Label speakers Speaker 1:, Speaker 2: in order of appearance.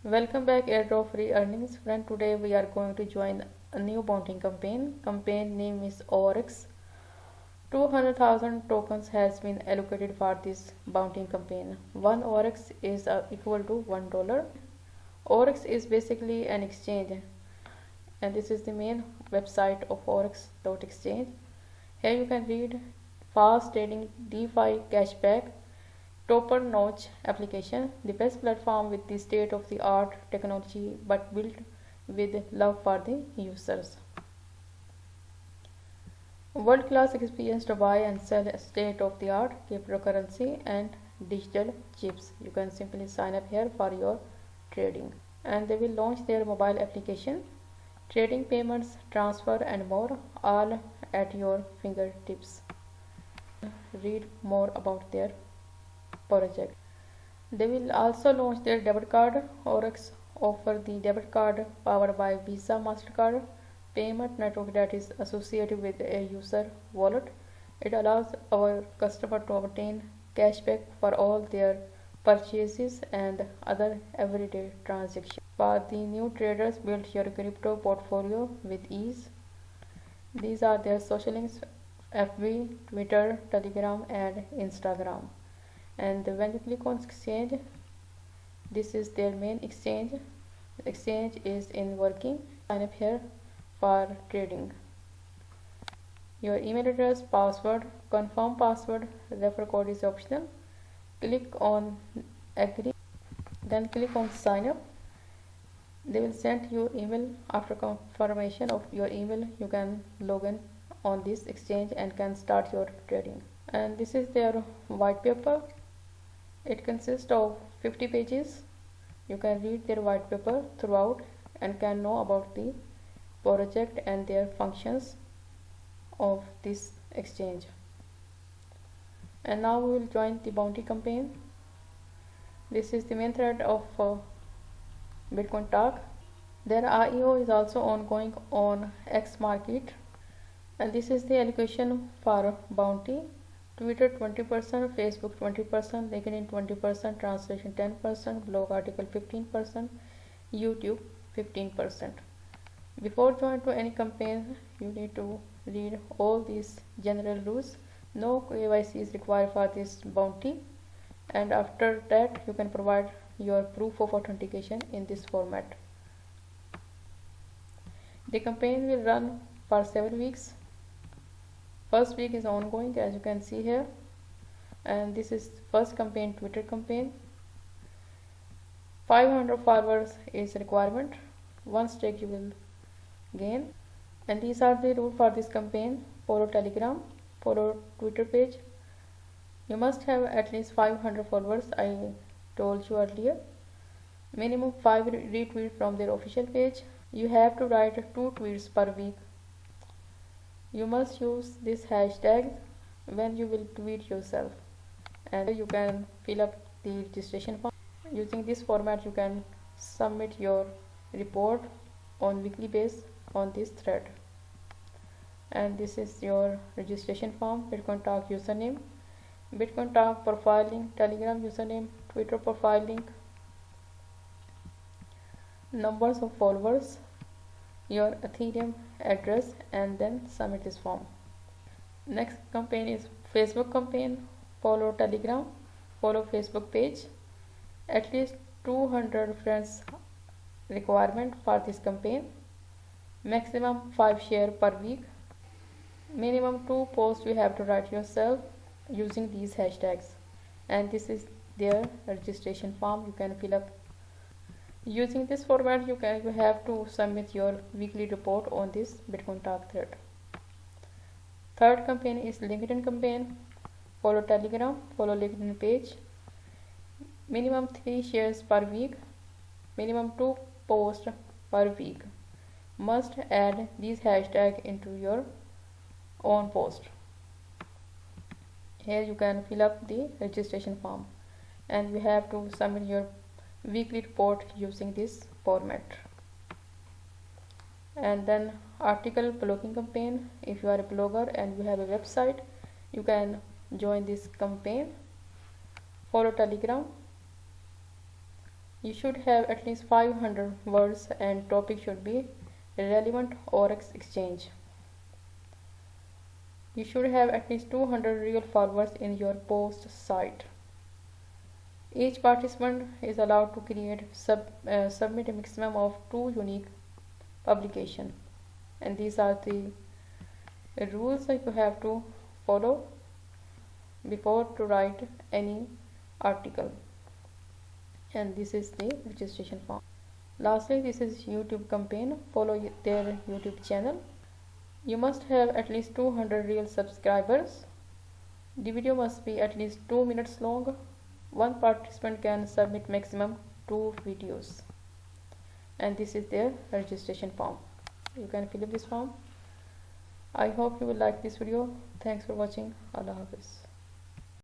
Speaker 1: Welcome back Airdrop Free Earnings friend. Today we are going to join a new bounty campaign. Campaign name is Oryx. 200,000 tokens has been allocated for this bounty campaign. 1 Oryx is equal to $1. Oryx is basically an exchange, and this is the main website of oryx.exchange. Here you can read fast trading DeFi cashback Topper Notch application, the best platform with the state-of-the-art technology but built with love for the users. World-class experience to buy and sell state-of-the-art cryptocurrency and digital chips. You can simply sign up here for your trading. And they will launch their mobile application, trading payments, transfer and more, all at your fingertips. Read more about their project. They will also launch their debit card. Oryx offer the debit card powered by Visa Mastercard payment network that is associated with a user wallet. It allows our customer to obtain cashback for all their purchases and other everyday transactions. For the new traders, build your crypto portfolio with ease. These are their social links: FB, Twitter, Telegram and Instagram. And when you click on exchange, this is their main exchange. The exchange is in working. Sign up here for trading. Your email address, password, confirm password, refer code is optional. Click on agree, then click on sign up. They will send you email. After confirmation of your email, you can log in on this exchange and can start your trading. And this is their white paper. It consists of 50 pages. You can read their white paper throughout and can know about the project and their functions of this exchange. And now we will join the bounty campaign. This is the main thread of Bitcoin Talk. Their IEO is also ongoing on X Market, and this is the allocation for bounty. Twitter 20%, Facebook 20%, LinkedIn 20%, translation 10%, blog article 15%, YouTube 15%. Before joining to any campaign, you need to read all these general rules. No KYC is required for this bounty, and after that you can provide your proof of authentication in this format. The campaign will run for 7 weeks. First week is ongoing, as you can see here, and this is first campaign, Twitter campaign. 500 followers is requirement. 1 stake you will gain. And these are the rules for this campaign. Follow Telegram, follow Twitter page. You must have at least 500 followers, I told you earlier. Minimum 5 retweets from their official page. You have to write 2 tweets per week. You must use this hashtag when you will tweet yourself, and you can fill up the registration form. Using this format you can submit your report on weekly basis on this thread. And this is your registration form. Bitcoin Talk username, Bitcoin Talk profile link, Telegram username, Twitter profile link, numbers of followers, your Ethereum address, and then submit this form. Next campaign is Facebook campaign. Follow Telegram, follow Facebook page. At least 200 friends requirement for this campaign. Maximum 5 share per week. Minimum 2 posts you have to write yourself using these hashtags. And this is their registration form. You can fill up. Using this format you have to submit your weekly report on this Bitcoin Talk thread. Third campaign is LinkedIn campaign. Follow Telegram, follow LinkedIn page. Minimum 3 shares per week. Minimum 2 posts per week. Must add these hashtags into your own post. Here you can fill up the registration form, and you have to submit your weekly report using this format. And then article blogging campaign. If you are a blogger and you have a website, you can join this campaign. Follow Telegram, You should have at least 500 words and topic should be relevant or exchange. You should have at least 200 real followers in your post site. Each participant is allowed to submit a maximum of 2 unique publications. And these are the rules that you have to follow before to write any article. And this is the registration form. Lastly, this is YouTube campaign. Follow their YouTube channel. You must have at least 200 real subscribers. The video must be at least 2 minutes long. One participant can submit maximum 2 videos. And this is their registration form. You can fill up this form. I hope you will like this video. Thanks for watching. Allah Hafiz.